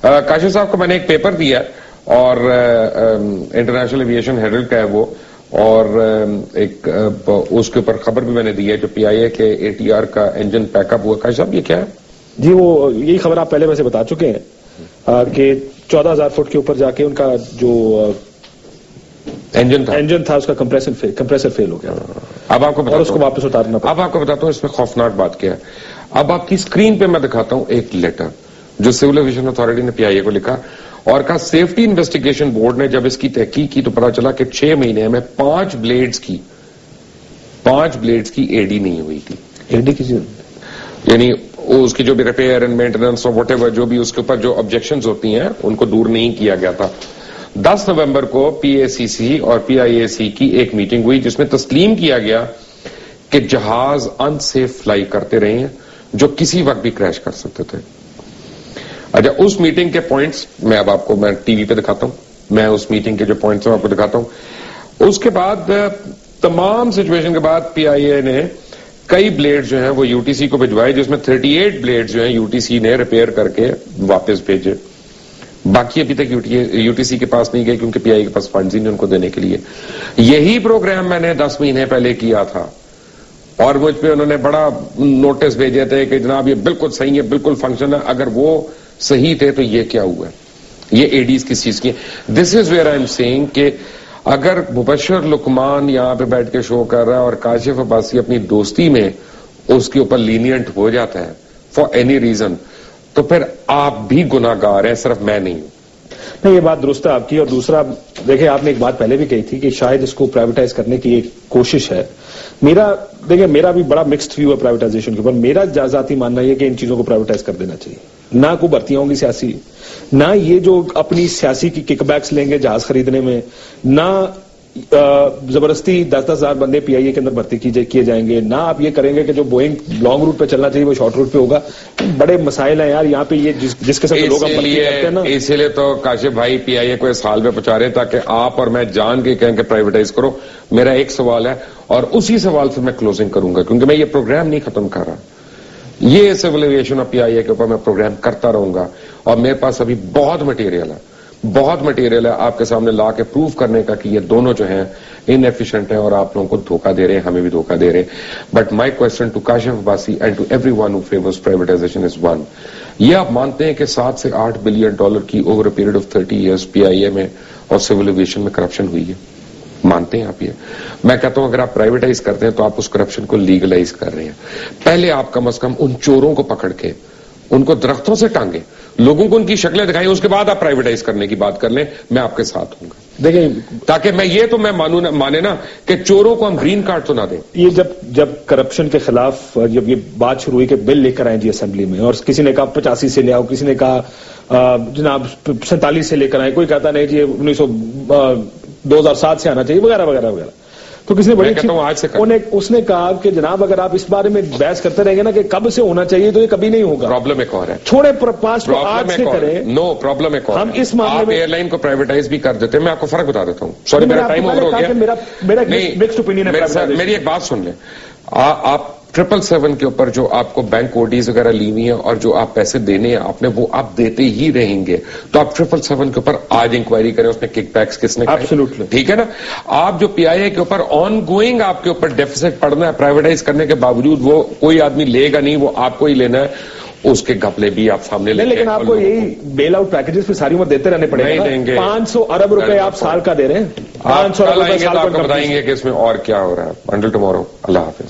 کاشف صاحب کو میں نے ایک پیپر دیا اور انٹرنیشنل ایویشن ہیرلڈ کا ہے وہ، اور ایک اس کے اوپر خبر بھی میں نے دی ہے جو پی آئی اے کے اے ٹی آر کا انجن پیک اپ ہوا. کاشف صاحب یہ کیا ہے؟ جی وہ یہی خبر آپ پہلے ویسے بتا چکے ہیں کہ 14,000 فٹ کے اوپر جا کے ان کا جو انجن تھا اس کا کمپریسر فیل ہو گیا. اب آپ کو اور اس کو واپس اتارنا پڑا. اب آپ کو بتاتا ہوں اس میں خوفناک بات کیا ہے. اب آپ کی اسکرین پہ میں دکھاتا ہوں ایک لیٹر جو سول ایویشن اتھارٹی نے پی آئی اے کو لکھا اور کہا سیفٹی انویسٹیگیشن بورڈ نے جب اس کی تحقیق کی تو پتا چلا کہ 6 مہینے میں 5 بلیڈز کی ایڈی نہیں ہوئی تھی. ایڈی کی یعنی اس کی جو بھی ریپیئر اینڈ مینٹیننس اور واٹ ایور جو بھی اس کے اوپر جو آبجیکشنز ہوتی ہیں ان کو دور نہیں کیا گیا تھا. 10 نومبر کو پی اے سی سی اور پی آئی اے سی کی ایک میٹنگ ہوئی جس میں تسلیم کیا گیا کہ جہاز ان سیف فلائی کرتے رہے ہیں جو کسی وقت بھی کریش کر سکتے تھے. اچھا اس میٹنگ کے پوائنٹس میں اب آپ کو میں ٹی وی پہ دکھاتا ہوں. میں اس میٹنگ کے جو پوائنٹس ہیں آپ کو دکھاتا ہوں. اس کے بعد تمام سچویشن کے بعد پی آئی اے نے کئی بلیڈ جو ہیں وہ یو ٹی سی کو بھجوائے جس میں 38 بلیڈ جو ہیں یو ٹی سی نے ریپیئر کر کے واپس بھیجے. باقی ابھی تک یو ٹی سی کے پاس نہیں گئے کیونکہ پی آئی اے کے پاس فنڈز ہی نہیں ان کو دینے کے لیے. یہی پروگرام میں نے 10 مہینے پہلے کیا تھا اور مجھ پہ انہوں نے بڑا نوٹس بھیجے تھے کہ جناب یہ بالکل صحیح ہے، بالکل فنکشن ہے. اگر وہ صحیح تھے تو یہ کیا ہوا ہے؟ یہ ایڈیز کس چیز کی؟ This is where I am seeing کہ اگر مبشر لقمان یہاں پہ بیٹھ کے شو کر رہا ہے اور کاشف عباسی اپنی دوستی میں اس کے اوپر لینینٹ ہو جاتا ہے فار اینی ریزن تو پھر آپ بھی گناہ گار ہیں، صرف میں نہیں ہوں. نہیں یہ بات درست ہے آپ کی. اور دوسرا دیکھیں آپ نے ایک بات پہلے بھی کہی تھی کہ شاید اس کو پرائیویٹائز کرنے کی ایک کوشش ہے. میرا بھی بڑا مکسڈ ویو ہے پرائیویٹائزیشن کے اوپر. میرا ذاتی ماننا یہ کہ ان چیزوں کو پرائیویٹائز کر دینا چاہیے. نہ کوئی بھرتیاں ہوں گی سیاسی، نہ یہ جو اپنی سیاسی کی کک بیکس لیں گے جہاز خریدنے میں، نہ زبردستی 10,000 بندے پی آئی اے کے اندر بھرتی کیے جائیں گے، نہ آپ یہ کریں گے کہ جو بوئنگ لانگ روٹ پہ چلنا چاہیے وہ شارٹ روٹ پہ ہوگا. بڑے مسائل ہیں یار یہاں پہ. یہ جس قسم کے لوگ ہم بھرتی کرتے ہیں نا، اسی لیے تو کاشف بھائی پی آئی اے کو اس حال پہ پہنچا رہے تاکہ آپ اور میں جان کے کہیں کہ پرائیویٹائز کرو. میرا ایک سوال ہے اور اسی سوال سے میں کلوزنگ کروں گا کیونکہ میں یہ پروگرام نہیں ختم کر رہا. یہ سول ایویشن اور پی آئی اے کے اوپر میں پروگرام کرتا رہوں گا اور میرے پاس ابھی بہت مٹیریل ہے آپ کے سامنے لا کے پروف کرنے کا کہ یہ دونوں جو ہیں ان ایفیشنٹ ہیں اور آپ لوگوں کو دھوکہ دے رہے ہیں، ہمیں بھی دھوکہ دے رہے ہیں. But my question to Kashif Abbasi and to everyone who favours privatisation is one. یہ آپ مانتے ہیں کہ $7 سے 8 بلین کی over a period of 30 years P I A میں اور سول ایویشن میں کرپشن ہوئی ہے؟ مانتے ہیں آپ یہ؟ میں کہتا ہوں اگر آپ پرائیویٹائز کرتے ہیں تو آپ اس کرپشن کو لیگلائز کر رہے ہیں. پہلے آپ کم از کم ان چوروں کو پکڑ کے ان کو درختوں سے ٹانگیں، لوگوں کو ان کی شکلیں دکھائیں، اس کے بعد آپ پرائیویٹائز کرنے کی بات کر لیں. میں آپ کے ساتھ ہوں گا. دیکھیں تاکہ میں مانے نا کہ چوروں کو ہم گرین کارڈ تو نہ دیں. یہ جب کرپشن کے خلاف جب یہ بات شروع ہوئی کہ بل لے کر آئیں جی اسمبلی میں، اور کسی نے کہا 85 سے لے آؤ، کسی نے کہا جناب 47 سے لے کر آئیں، کوئی کہتا نہیں جی 2007 سے آنا چاہیے وغیرہ وغیرہ وغیرہ. تو کسی نے بڑی اس نے کہا کہ جناب اگر آپ اس بارے میں بحث کرتے رہیں گے نا کہ کب سے ہونا چاہیے تو یہ کبھی نہیں ہوگا. پرابلم ایک اور ہے، چھوڑے پاس کو آج سے کریں. نو پرابلم ایک اور ہم اس معاملے میں ایئر لائن کو پرائیویٹائز بھی کر دیتے ہیں. میں آپ کو فرق بتا دیتا ہوں. سوری میرا ٹائم اوور ہو گیا. میرا مکسڈ اوپینین ہے. میری ایک بات سن لیں. آپ 777 کے اوپر جو آپ کو بینک کوڈیز وغیرہ لی ہوئی ہیں اور جو آپ پیسے دینے ہیں آپ نے وہ آپ دیتے ہی رہیں گے. تو آپ 777 کے اوپر آج انکوائری کریں اس میں کک بیکس کس نے ایبسولوٹلی ٹھیک ہے نا. آپ جو پی آئی اے کے اوپر آن گوئنگ آپ کے اوپر ڈیفیسٹ پڑنا ہے پرائیویٹائز کرنے کے باوجود وہ کوئی آدمی لے گا نہیں، وہ آپ کو ہی لینا ہے. اس کے گھپلے بھی آپ سامنے لیں. لیکن آپ کو یہی بیل آؤٹ پیکجز پہ ساری عمر دیتے رہنے پڑے گا. 500 ارب روپے آپ سال کا دے رہے ہیں. 500 ارب روپے سال کا بتائیں گے کہ اس میں اور کیا ہو رہا ہے. Until tomorrow. اللہ حافظ.